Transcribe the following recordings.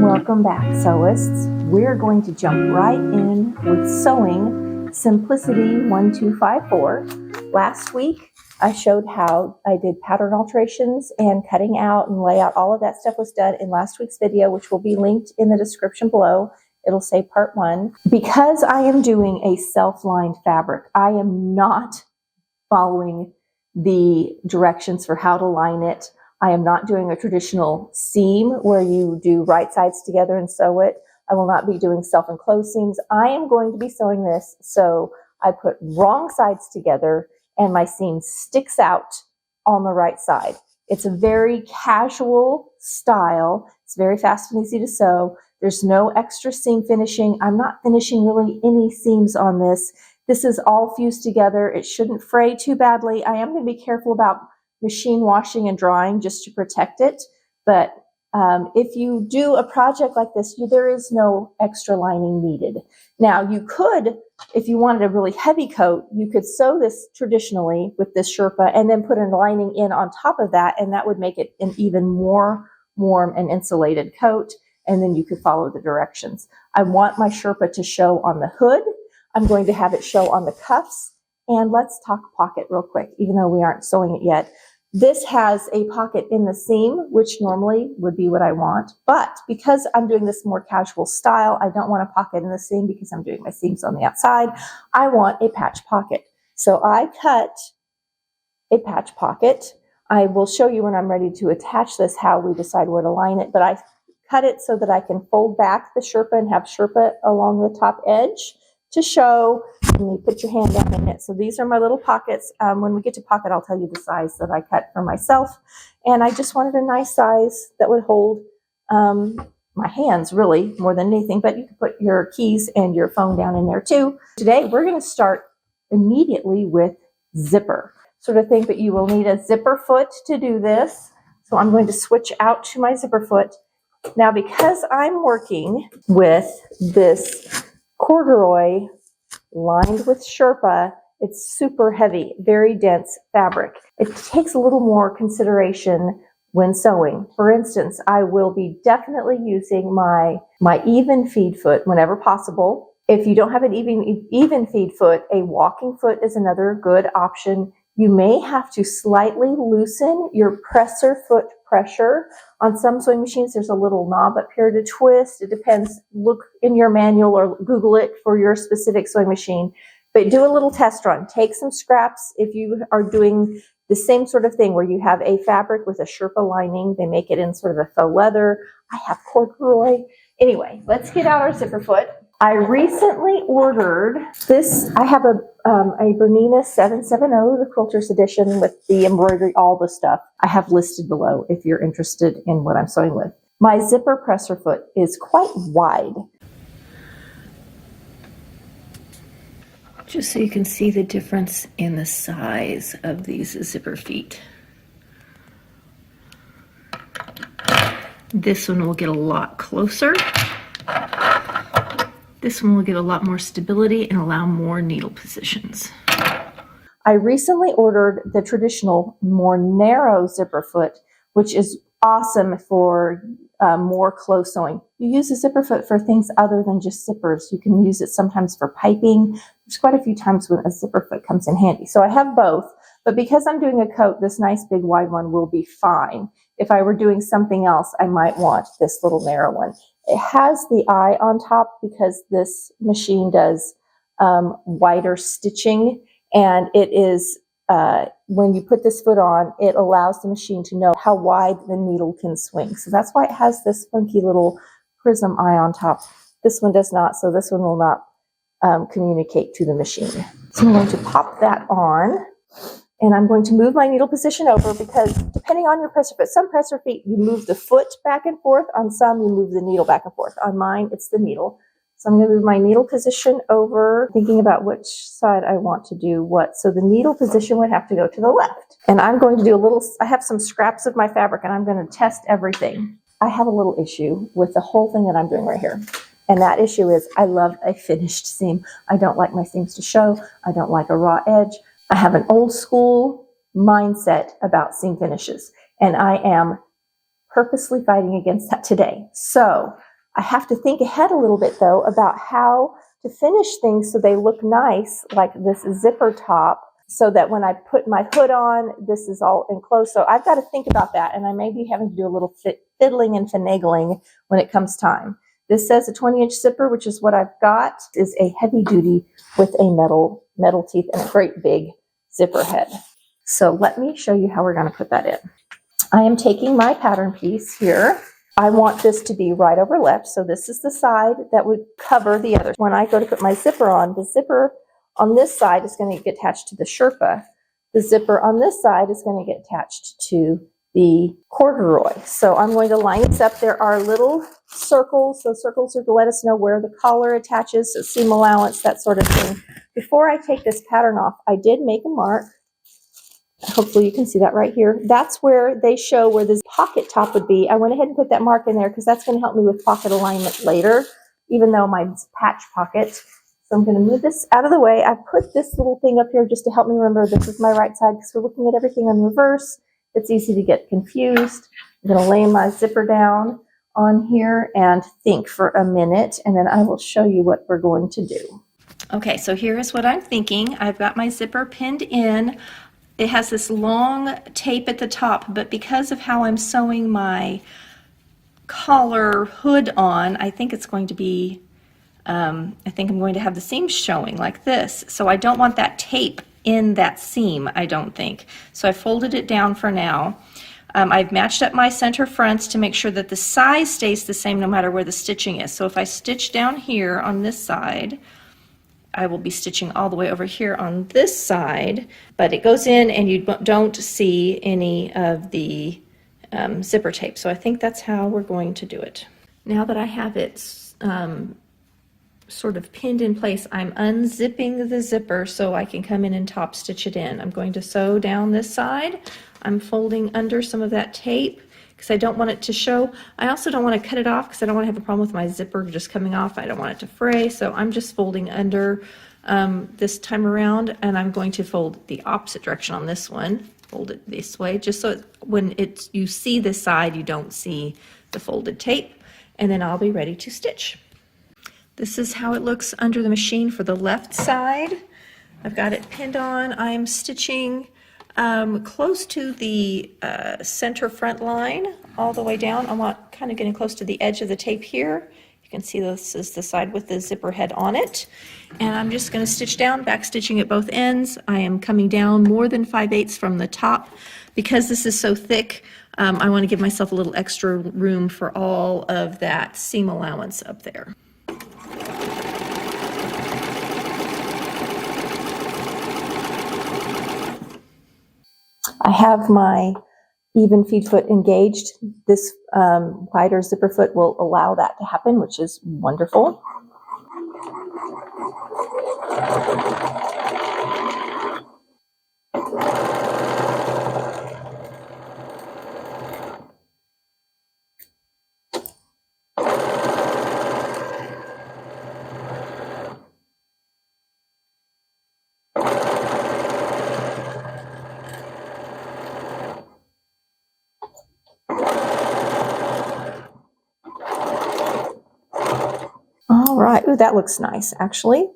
Welcome back, sewists. We're going to jump right in with sewing Simplicity 1254. Last week, I showed how I did pattern alterations and cutting out and layout. All of that stuff was done in last week's video, which will be linked in the description below. It'll say part 1. Because I am doing a self-lined fabric, I am not following the directions for how to line it. I am not doing a traditional seam where you do right sides together and sew it. I will not be doing self-enclosed seams. I am going to be sewing this so I put wrong sides together and my seam sticks out on the right side. It's a very casual style. It's very fast and easy to sew. There's no extra seam finishing. I'm not finishing really any seams on this. This is all fused together. It shouldn't fray too badly. I am going to be careful about machine washing and drying just to protect it. But if you do a project like this, there is no extra lining needed. Now you could, if you wanted a really heavy coat, you could sew this traditionally with this Sherpa and then put a lining in on top of that, and that would make it an even more warm and insulated coat, and then you could follow the directions. I want my Sherpa to show on the hood. I'm going to have it show on the cuffs. And let's talk pocket real quick, even though we aren't sewing it yet. This has a pocket in the seam, which normally would be what I want. But because I'm doing this more casual style, I don't want a pocket in the seam because I'm doing my seams on the outside. I want a patch pocket. So I cut a patch pocket. I will show you when I'm ready to attach this how we decide where to line it. But I cut it so that I can fold back the Sherpa and have Sherpa along the top edge to show, and you put your hand down in it. So these are my little pockets. When we get to pocket, I'll tell you the size that I cut for myself. And I just wanted a nice size that would hold my hands really more than anything, but you can put your keys and your phone down in there too. Today, we're gonna start immediately with zipper sort of thing, but you will need a zipper foot to do this. So I'm going to switch out to my zipper foot. Now, because I'm working with this corduroy lined with Sherpa, it's super heavy, very dense fabric. It takes a little more consideration when sewing. For instance, I will be definitely using my even feed foot whenever possible. If you don't have an even feed foot, a walking foot is another good option. You may have to slightly loosen your presser foot pressure. On some sewing machines, there's a little knob up here to twist. It depends. Look in your manual or Google it for your specific sewing machine. But do a little test run. Take some scraps if you are doing the same sort of thing where you have a fabric with a Sherpa lining. They make it in sort of a faux leather. I have corduroy. Anyway, let's get out our zipper foot. I recently ordered this. I have a Bernina 770, the Quilters edition with the embroidery, all the stuff. I have listed below if you're interested in what I'm sewing with. My zipper presser foot is quite wide. Just so you can see the difference in the size of these zipper feet. This one will get a lot closer. This one will get a lot more stability and allow more needle positions. I recently ordered the traditional, more narrow zipper foot, which is awesome for more close sewing. You use a zipper foot for things other than just zippers. You can use it sometimes for piping. There's quite a few times when a zipper foot comes in handy. So I have both, but because I'm doing a coat, this nice big wide one will be fine. If I were doing something else, I might want this little narrow one. It has the eye on top because this machine does wider stitching, and it is, when you put this foot on, it allows the machine to know how wide the needle can swing. So that's why it has this funky little prism eye on top. This one does not, so this one will not communicate to the machine. So I'm going to pop that on. And I'm going to move my needle position over because depending on your presser foot, some presser feet, you move the foot back and forth. On some, you move the needle back and forth. On mine, it's the needle. So I'm going to move my needle position over, thinking about which side I want to do what. So the needle position would have to go to the left. And I'm going to do a little, I have some scraps of my fabric and I'm going to test everything. I have a little issue with the whole thing that I'm doing right here. And that issue is I love a finished seam. I don't like my seams to show. I don't like a raw edge. I have an old school mindset about seam finishes, and I am purposely fighting against that today. So I have to think ahead a little bit though about how to finish things so they look nice, like this zipper top, so that when I put my hood on, this is all enclosed. So I've got to think about that, and I may be having to do a little fiddling and finagling when it comes time. This says a 20-inch zipper, which is what I've got, is a heavy duty with a metal teeth and a great big zipper head. So let me show you how we're going to put that in. I am taking my pattern piece here. I want this to be right over left, so this is the side that would cover the other. When I go to put my zipper on, the zipper on this side is going to get attached to the Sherpa. The zipper on this side is going to get attached to the corduroy. So I'm going to line this up. There are little circles. Those circles are to let us know where the collar attaches, so seam allowance, that sort of thing. Before I take this pattern off, I did make a mark. Hopefully you can see that right here. That's where they show where this pocket top would be. I went ahead and put that mark in there because that's going to help me with pocket alignment later, even though mine's patch pocket. So I'm going to move this out of the way. I put this little thing up here just to help me remember this is my right side because we're looking at everything in reverse. It's easy to get confused. I'm going to lay my zipper down on here and think for a minute, and then I will show you what we're going to do. Okay, so here is what I'm thinking. I've got my zipper pinned in. It has this long tape at the top, but because of how I'm sewing my collar hood on, I think it's going to be, I think I'm going to have the seams showing like this. So I don't want that tape in that seam, I don't think. So I folded it down for now. I've matched up my center fronts to make sure that the size stays the same no matter where the stitching is. So if I stitch down here on this side, I will be stitching all the way over here on this side, but it goes in and you don't see any of the zipper tape. So I think that's how we're going to do it. Now that I have it sort of pinned in place, I'm unzipping the zipper so I can come in and top stitch it in. I'm going to sew down this side. I'm folding under some of that tape because I don't want it to show. I also don't want to cut it off because I don't want to have a problem with my zipper just coming off. I don't want it to fray, so I'm just folding under this time around, and I'm going to fold the opposite direction on this one. Fold it this way, just so when you see this side, you don't see the folded tape, and then I'll be ready to stitch. This is how it looks under the machine for the left side. I've got it pinned on. I'm stitching close to the center front line all the way down. I'm kind of getting close to the edge of the tape here. You can see this is the side with the zipper head on it. And I'm just going to stitch down, back stitching at both ends. I am coming down more than 5/8 from the top. Because this is so thick, I want to give myself a little extra room for all of that seam allowance up there. I have my even feed foot engaged. This wider zipper foot will allow that to happen, which is wonderful. All right, ooh, that looks nice, actually.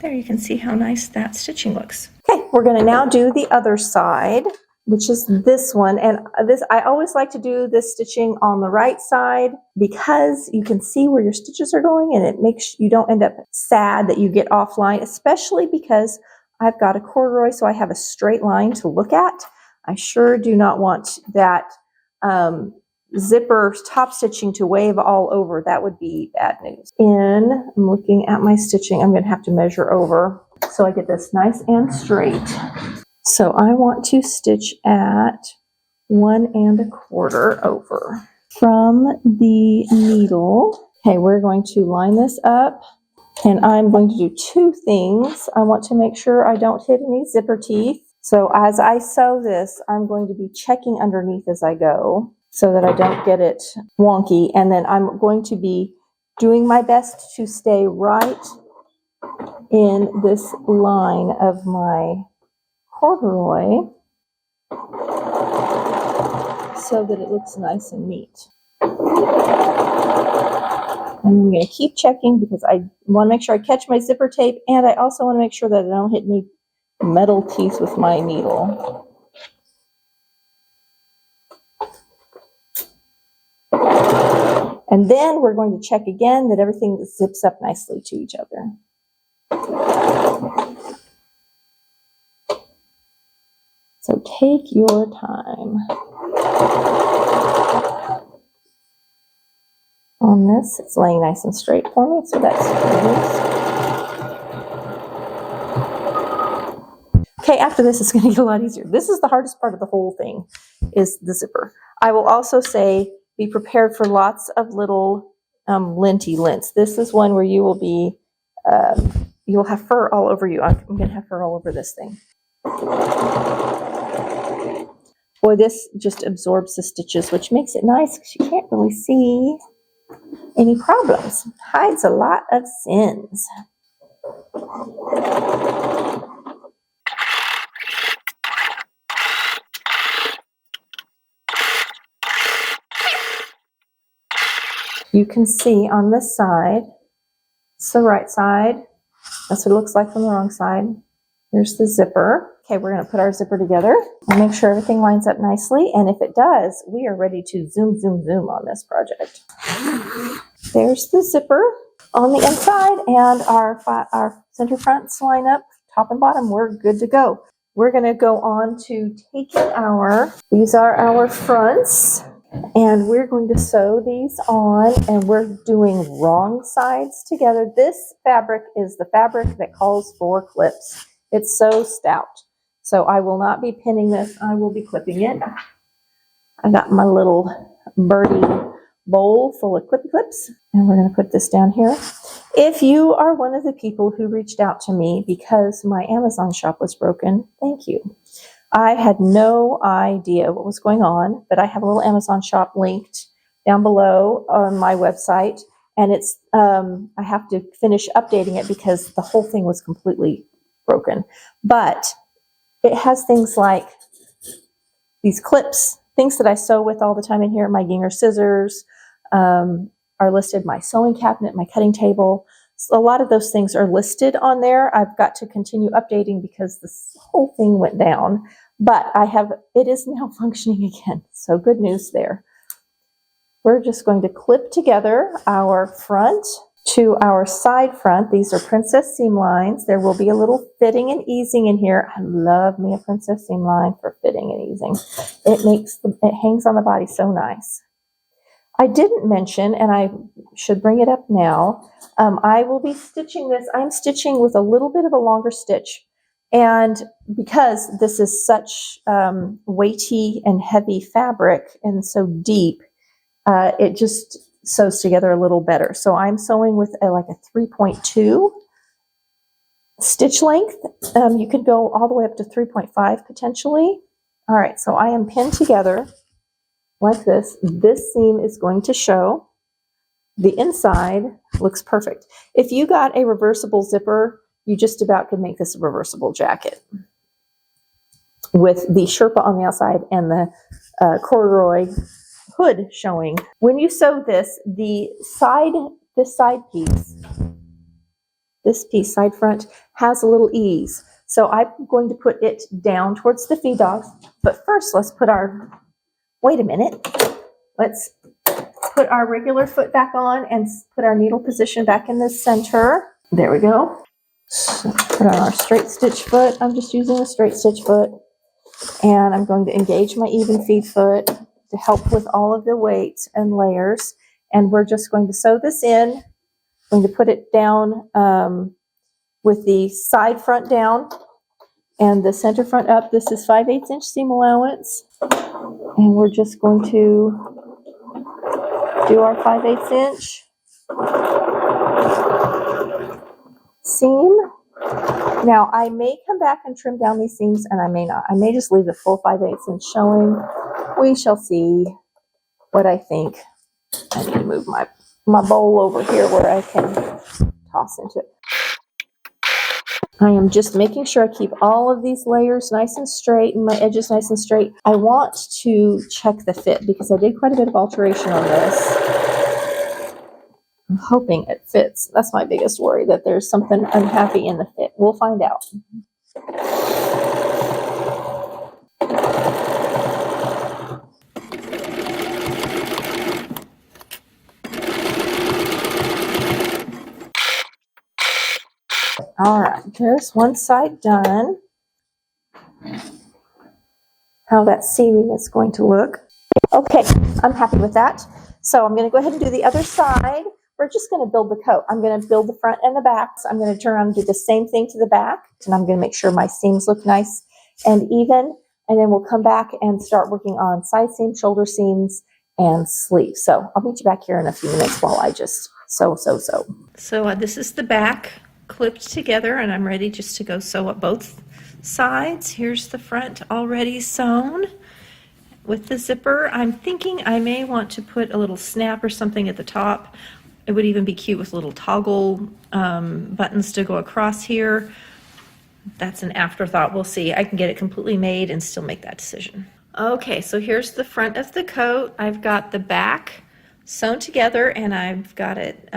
There you can see how nice that stitching looks. Okay, we're going to now do the other side, which is this one. And this, I always like to do this stitching on the right side because you can see where your stitches are going, and it makes you don't end up sad that you get offline, especially because I've got a corduroy, so I have a straight line to look at. I sure do not want that zipper top stitching to wave all over. That would be bad news. I'm looking at my stitching. I'm going to have to measure over so I get this nice and straight. So I want to stitch at 1 1/4 over from the needle. Okay, we're going to line this up, and I'm going to do two things. I want to make sure I don't hit any zipper teeth. So as I sew this, I'm going to be checking underneath as I go, so that I don't get it wonky. And then I'm going to be doing my best to stay right in this line of my corduroy so that it looks nice and neat. And I'm going to keep checking because I want to make sure I catch my zipper tape, and I also want to make sure that I don't hit any metal teeth with my needle. And then we're going to check again that everything zips up nicely to each other. So take your time on this. It's laying nice and straight for me, so that's good. Okay, after this, it's going to get a lot easier. This is the hardest part of the whole thing, is the zipper. I will also say, be prepared for lots of little linty lints. This is one where you will be, you'll have fur all over you. I'm going to have fur all over this thing. Boy, this just absorbs the stitches, which makes it nice because you can't really see any problems. Hides a lot of sins. You can see on this side, it's the right side. That's what it looks like from the wrong side. Here's the zipper. Okay, we're going to put our zipper together and make sure everything lines up nicely. And if it does, we are ready to zoom, zoom, zoom on this project. There's the zipper on the inside, and our center fronts line up, top and bottom. We're good to go. We're going to go on to taking these are our fronts. And we're going to sew these on, and we're doing wrong sides together. This fabric is the fabric that calls for clips. It's so stout. So I will not be pinning this. I will be clipping it. I got my little birdie bowl full of clippy clips, and we're going to put this down here. If you are one of the people who reached out to me because my Amazon shop was broken, thank you. I had no idea what was going on, but I have a little Amazon shop linked down below on my website, and it's I have to finish updating it because the whole thing was completely broken. But it has things like these clips, things that I sew with all the time in here. My Ginger scissors are listed, my sewing cabinet, my cutting table. So a lot of those things are listed on there. I've got to continue updating because this whole thing went down, but it is now functioning again. So good news there. We're just going to clip together our front to our side front. These are princess seam lines. There will be a little fitting and easing in here. I love me a princess seam line for fitting and easing. It hangs on the body so nice. I didn't mention, and I should bring it up now, I will be stitching this. I'm stitching with a little bit of a longer stitch. And because this is such weighty and heavy fabric and so deep, it just sews together a little better. So I'm sewing with like a 3.2 stitch length. You could go all the way up to 3.5 potentially. All right, so I am pinned together like this. This seam is going to show. The inside looks perfect. If you got a reversible zipper, you just about could make this a reversible jacket with the Sherpa on the outside and the corduroy hood showing. When you sew this, this side piece, side front, has a little ease. So I'm going to put it down towards the feed dogs. But first, let's put wait a minute. Let's put our regular foot back on and put our needle position back in the center. There we go. So put on our straight stitch foot. I'm just using a straight stitch foot. And I'm going to engage my even feed foot to help with all of the weights and layers. And we're just going to sew this in. I'm going to put it down with the side front down and the center front up. This is 5/8 inch seam allowance. And we're just going to do our 5/8 inch seam. Now I may come back and trim down these seams, and I may not. I may just leave the full 5/8 inch showing. We shall see what I think. I need to move my bowl over here where I can toss into it. I am just making sure I keep all of these layers nice and straight and my edges nice and straight. I want to check the fit because I did quite a bit of alteration on this. I'm hoping it fits. That's my biggest worry, that there's something unhappy in the fit. We'll find out. All right, there's one side done. How that seaming is going to look. Okay, I'm happy with that. So I'm going to go ahead and do the other side. We're just going to build the coat. I'm going to build the front and the back. So I'm going to turn around and do the same thing to the back. And I'm going to make sure my seams look nice and even. And then we'll come back and start working on side seams, shoulder seams, and sleeves. So I'll meet you back here in a few minutes while I just sew. So this is the back clipped together, and I'm ready just to go sew up both sides. Here's the front already sewn with the zipper. I'm thinking I may want to put a little snap or something at the top. It would even be cute with little toggle buttons to go across here. That's an afterthought. We'll see. I can get it completely made and still make that decision. Okay, so here's the front of the coat. I've got the back sewn together, and I've got it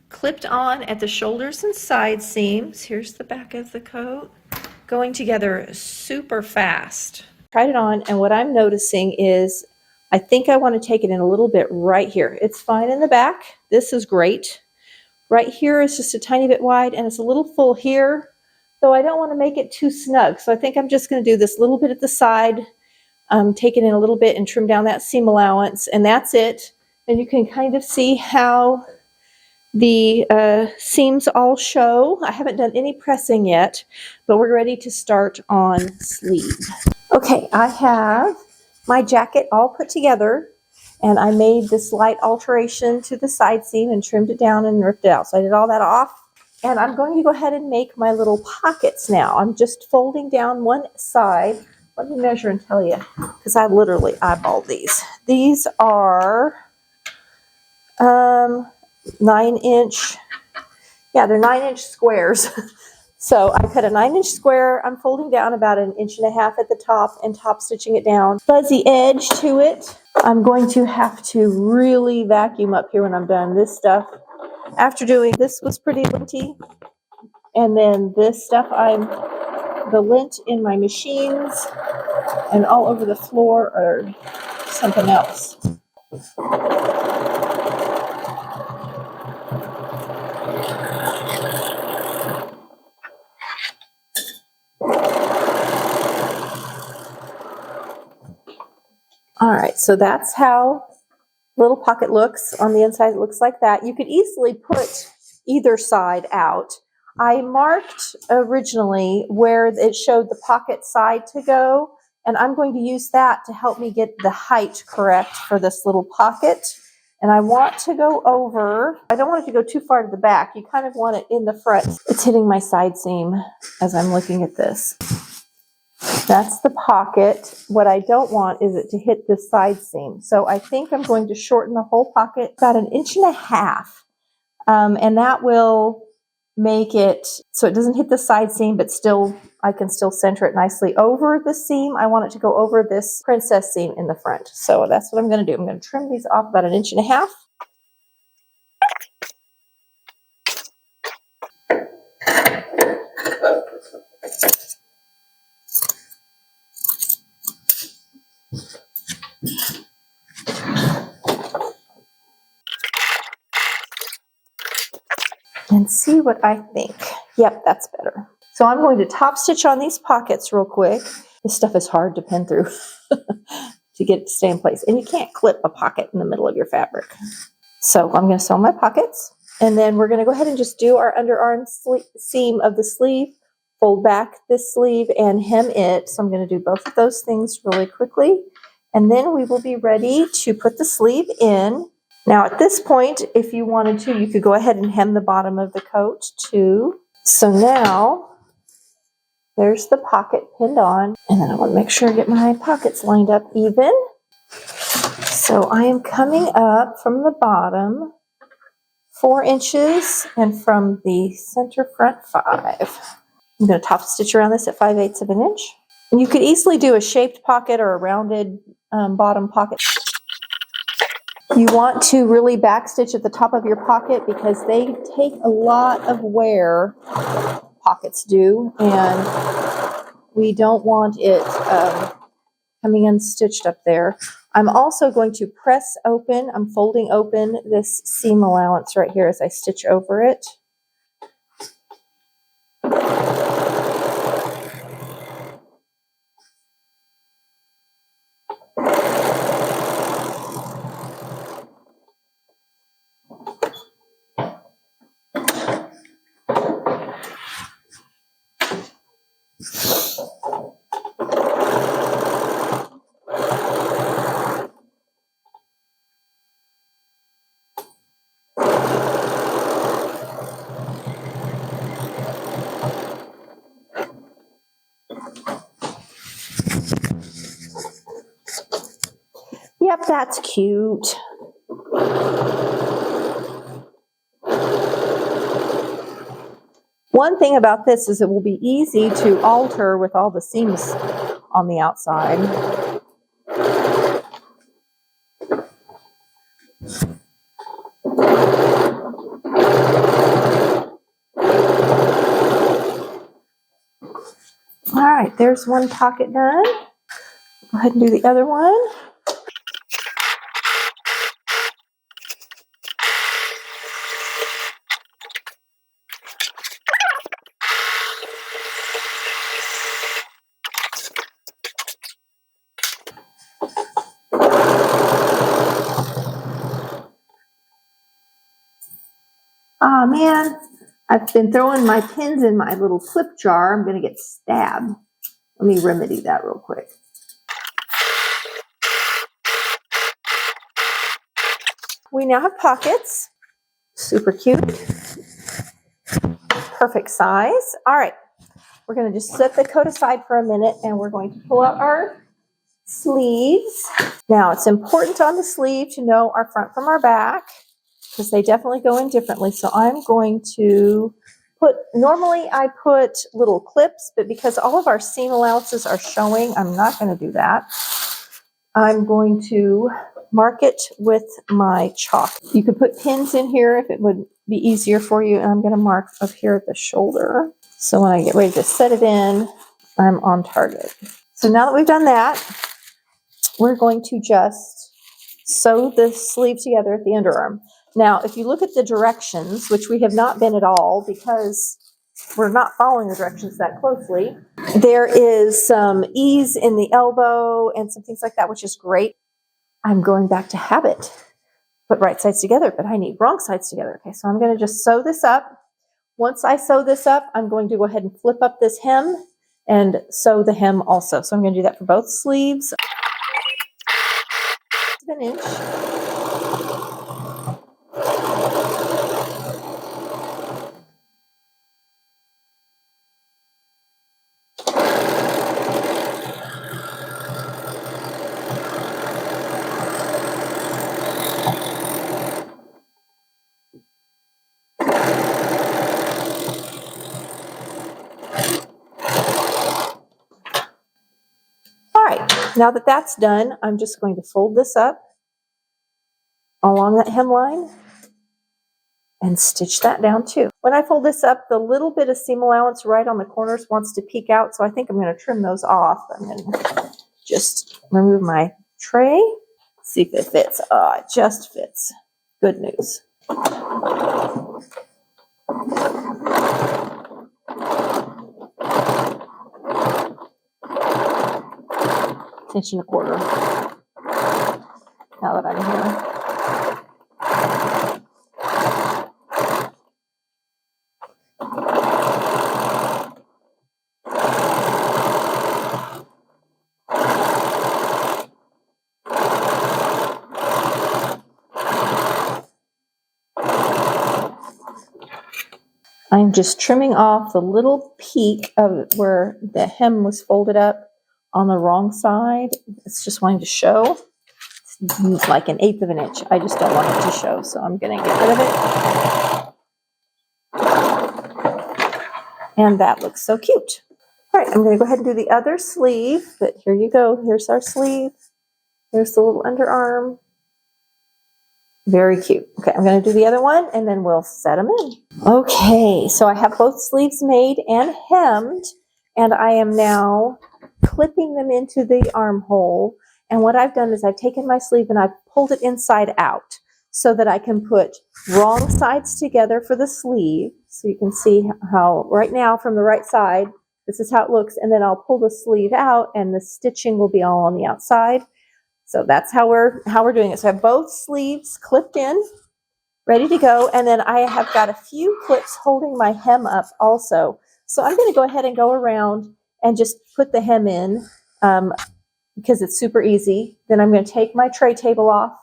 clipped on at the shoulders and side seams. Here's the back of the coat, going together super fast. Tried it on, and what I'm noticing is I think I want to take it in a little bit right here. It's fine in the back. This is great. Right here is just a tiny bit wide, and it's a little full here, though I don't want to make it too snug. So I think I'm just going to do this little bit at the side, take it in a little bit and trim down that seam allowance, and that's it. And you can kind of see how the seams all show. I haven't done any pressing yet, but we're ready to start on sleeve. Okay, I have my jacket all put together, and I made this slight alteration to the side seam and trimmed it down and ripped it out. So I did all that off, and I'm going to go ahead and make my little pockets now. I'm just folding down one side. Let me measure and tell you, because I literally eyeballed these. These are 9-inch, yeah, they're 9-inch squares. So I cut a 9-inch square. I'm folding down about 1.5 inches at the top and top stitching it down. Fuzzy edge to it. I'm going to have to really vacuum up here when I'm done. This stuff, after doing this, was pretty linty. And then this stuff, the lint in my machines and all over the floor or something else. All right, so that's how little pocket looks. On the inside, it looks like that. You could easily put either side out. I marked originally where it showed the pocket side to go, and I'm going to use that to help me get the height correct for this little pocket. And I want to go over, I don't want it to go too far to the back. You kind of want it in the front. It's hitting my side seam as I'm looking at this. That's the pocket. What I don't want is it to hit the side seam. So I think I'm going to shorten the whole pocket about 1.5 inches. And that will make it so it doesn't hit the side seam, but still, I can still center it nicely over the seam. I want it to go over this princess seam in the front. So that's what I'm going to do. I'm going to trim these off about 1.5 inches. And see what I think. Yep, that's better. So I'm going to top stitch on these pockets real quick. This stuff is hard to pin through to get it to stay in place. And you can't clip a pocket in the middle of your fabric. So I'm going to sew my pockets. And then we're going to go ahead and just do our underarm seam of the sleeve. Fold back this sleeve and hem it. So I'm going to do both of those things really quickly. And then we will be ready to put the sleeve in. Now at this point, if you wanted to, you could go ahead and hem the bottom of the coat too. So now, there's the pocket pinned on. And then I want to make sure I get my pockets lined up even. So I am coming up from the bottom 4 inches and from the center front 5. I'm going to top stitch around this at 5/8 of an inch. And you could easily do a shaped pocket or a rounded bottom pocket. You want to really backstitch at the top of your pocket because they take a lot of wear, pockets do, and we don't want it coming unstitched up there. I'm also going to press open, I'm folding open this seam allowance right here as I stitch over it. Yep, that's cute. One thing about this is it will be easy to alter with all the seams on the outside. All right, there's one pocket done. Go ahead and do the other one. Oh man, I've been throwing my pins in my little clip jar. I'm going to get stabbed. Let me remedy that real quick. We now have pockets. Super cute. Perfect size. All right, we're going to just set the coat aside for a minute and we're going to pull out our sleeves. Now it's important on the sleeve to know our front from our back because they definitely go in differently. So I'm going to normally I put little clips, but because all of our seam allowances are showing, I'm not going to do that. I'm going to mark it with my chalk. You could put pins in here if it would be easier for you, and I'm going to mark up here at the shoulder. So when I get ready to set it in, I'm on target. So now that we've done that, we're going to just sew the sleeve together at the underarm. Now, if you look at the directions, which we have not been at all because we're not following the directions that closely, there is some ease in the elbow and some things like that, which is great. I'm going back to habit. Put right sides together, but I need wrong sides together. Okay, so I'm going to just sew this up. Once I sew this up, I'm going to go ahead and flip up this hem and sew the hem also. So I'm going to do that for both sleeves. An inch. All right, now that that's done, I'm just going to fold this up along that hemline and stitch that down too. When I fold this up, the little bit of seam allowance right on the corners wants to peek out, so I think I'm going to trim those off. I'm going to just remove my tray, see if it fits. Oh, it just fits. Good news. Inch and a quarter. Now that I'm here. I'm just trimming off the little peak of where the hem was folded up on the wrong side. It's just wanting to show. It's like 1/8 of an inch. I just don't want it to show, so I'm going to get rid of it. And that looks so cute. All right, I'm going to go ahead and do the other sleeve, but here you go. Here's our sleeve. Here's the little underarm. Very cute. Okay, I'm going to do the other one and then we'll set them in. Okay, so I have both sleeves made and hemmed, and I am now clipping them into the armhole. And what I've done is I've taken my sleeve and I've pulled it inside out so that I can put wrong sides together for the sleeve. So you can see how right now from the right side, this is how it looks. And then I'll pull the sleeve out and the stitching will be all on the outside. So that's how we're doing it. So I have both sleeves clipped in, ready to go. And then I have got a few clips holding my hem up also. So I'm going to go ahead and go around and just put the hem in because it's super easy. Then I'm going to take my tray table off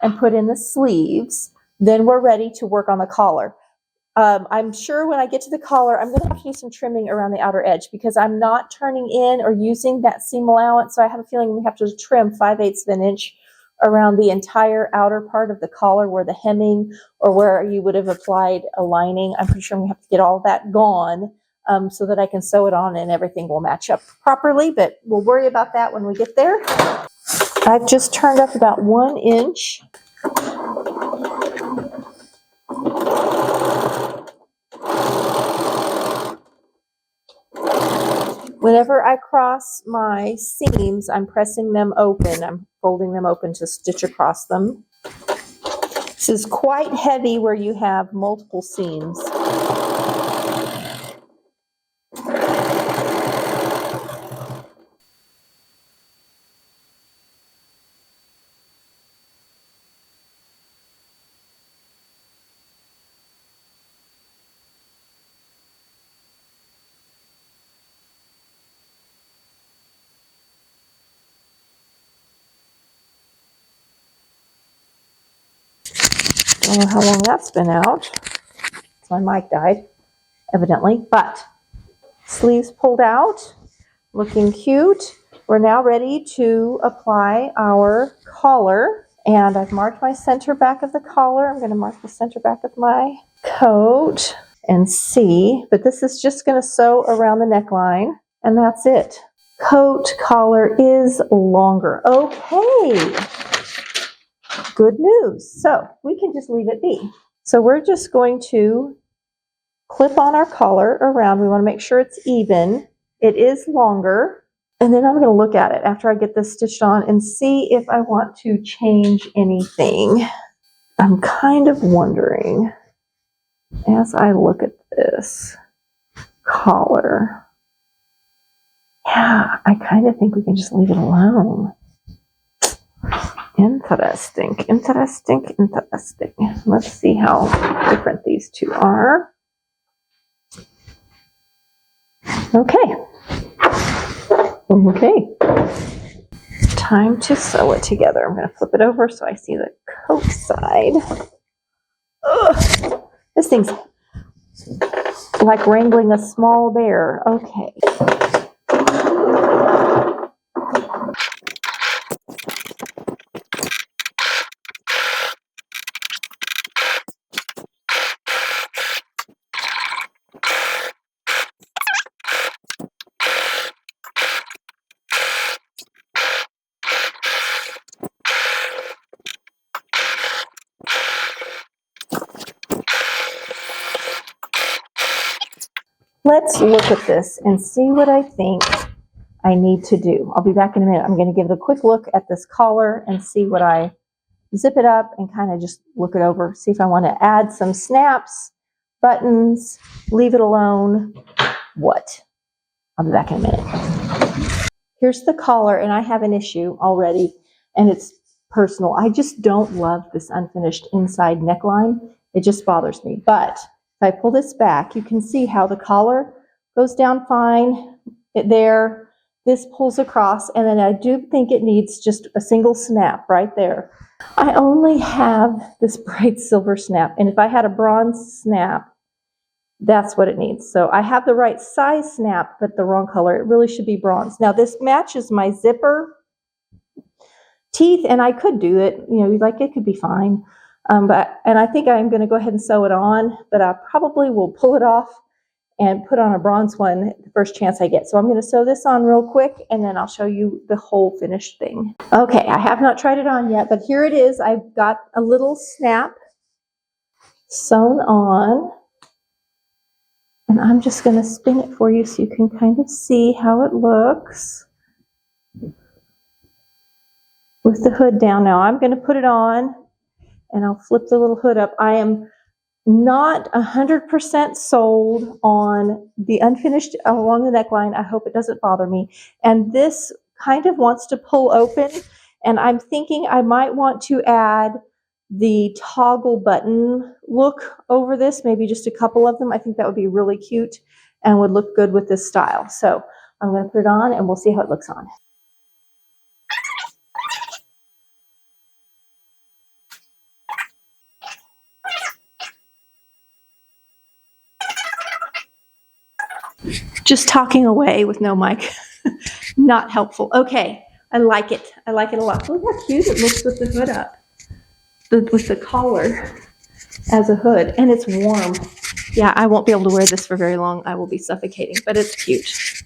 and put in the sleeves. Then we're ready to work on the collar. I'm sure when I get to the collar, I'm going to have to do some trimming around the outer edge because I'm not turning in or using that seam allowance. So I have a feeling we have to trim 5/8 of an inch around the entire outer part of the collar where the hemming or where you would have applied a lining. I'm pretty sure we have to get all that gone so that I can sew it on and everything will match up properly. But we'll worry about that when we get there. I've just turned up about 1 inch. Whenever I cross my seams, I'm pressing them open. I'm folding them open to stitch across them. This is quite heavy where you have multiple seams. I don't know how long that's been out. My mic died, evidently, but sleeves pulled out, looking cute. We're now ready to apply our collar, and I've marked my center back of the collar. I'm going to mark the center back of my coat and see, but this is just going to sew around the neckline, and that's it. Coat collar is longer. Okay, good news. So we can just leave it be. So we're just going to clip on our collar around. We want to make sure it's even. It is longer. And then I'm going to look at it after I get this stitched on and see if I want to change anything. I'm kind of wondering as I look at this collar. Yeah, I kind of think we can just leave it alone. Interesting, interesting, interesting. Let's see how different these two are. Okay. Okay. Time to sew it together. I'm going to flip it over so I see the coat side. Ugh, this thing's like wrangling a small bear. Okay. Let's look at this and see what I think I need to do. I'll be back in a minute. I'm going to give it a quick look at this collar and see what I zip it up and kind of just look it over. See if I want to add some snaps, buttons, leave it alone. What? I'll be back in a minute. Here's the collar, and I have an issue already, and it's personal. I just don't love this unfinished inside neckline. It just bothers me. But if I pull this back, you can see how the collar goes down fine there. This pulls across, and then I do think it needs just a single snap right there. I only have this bright silver snap, and if I had a bronze snap, that's what it needs. So I have the right size snap, but the wrong color. It really should be bronze. Now this matches my zipper teeth, and I could do it, you know, like it could be fine. And I think I'm going to go ahead and sew it on, but I probably will pull it off and put on a bronze one the first chance I get. So I'm going to sew this on real quick, and then I'll show you the whole finished thing. Okay, I have not tried it on yet, but here it is. I've got a little snap sewn on, and I'm just going to spin it for you so you can kind of see how it looks with the hood down. Now I'm going to put it on, and I'll flip the little hood up. I am not 100% sold on the unfinished along the neckline. I hope it doesn't bother me. And this kind of wants to pull open, and I'm thinking I might want to add the toggle button look over this, maybe just a couple of them. I think that would be really cute and would look good with this style. So I'm going to put it on, and we'll see how it looks on. Just talking away with no mic. Not helpful. Okay, I like it. I like it a lot. Look how cute it looks with the hood up. With the collar as a hood. And it's warm. Yeah, I won't be able to wear this for very long. I will be suffocating, but it's cute.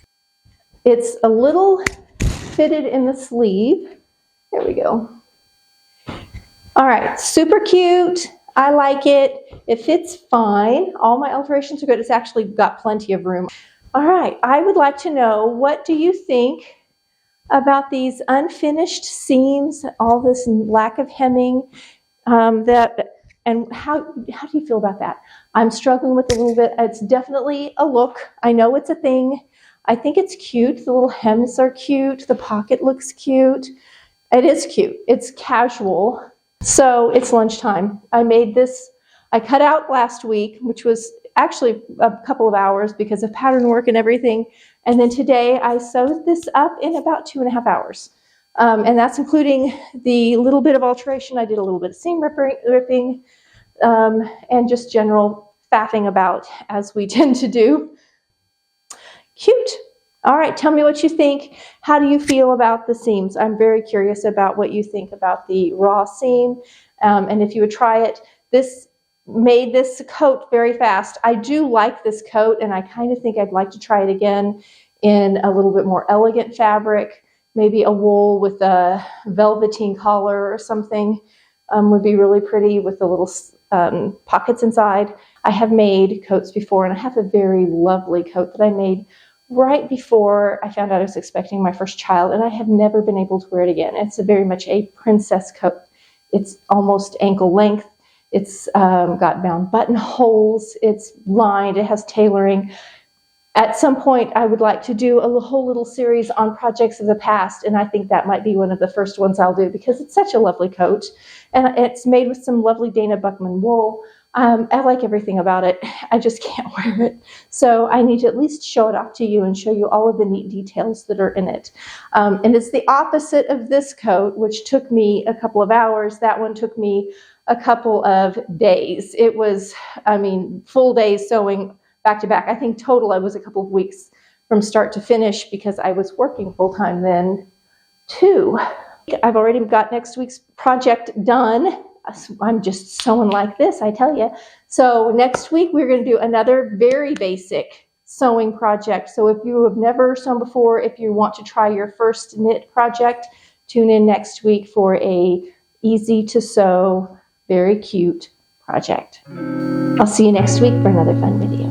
It's a little fitted in the sleeve. There we go. All right, super cute. I like it. It fits fine. All my alterations are good. It's actually got plenty of room. All right, I would like to know, what do you think about these unfinished seams, all this lack of hemming, and how do you feel about that? I'm struggling with a little bit. It's definitely a look. I know it's a thing. I think it's cute. The little hems are cute. The pocket looks cute. It is cute. It's casual. So it's lunchtime. I made this. I cut out last week, which was actually a couple of hours because of pattern work and everything. And then today I sewed this up in about 2.5 hours. And that's including the little bit of alteration. I did a little bit of seam ripping and just general faffing about, as we tend to do. Cute. All right, tell me what you think. How do you feel about the seams? I'm very curious about what you think about the raw seam, and if you would try it. This made this coat very fast. I do like this coat, and I kind of think I'd like to try it again in a little bit more elegant fabric. Maybe a wool with a velveteen collar or something would be really pretty with the little pockets inside. I have made coats before, and I have a very lovely coat that I made right before I found out I was expecting my first child, and I have never been able to wear it again. It's very much a princess coat. It's almost ankle length. It's got bound buttonholes. It's lined. It has tailoring. At some point, I would like to do a whole little series on projects of the past, and I think that might be one of the first ones I'll do because it's such a lovely coat, and it's made with some lovely Dana Buckman wool. I like everything about it. I just can't wear it. So I need to at least show it off to you and show you all of the neat details that are in it. And it's the opposite of this coat, which took me a couple of hours. That one took me a couple of days. It was, full days sewing back to back. I think total I was a couple of weeks from start to finish because I was working full time then too. I've already got next week's project done. I'm just sewing like this, I tell you. So next week we're going to do another very basic sewing project. So if you have never sewn before, if you want to try your first knit project, tune in next week for a easy to sew, very cute project. I'll see you next week for another fun video.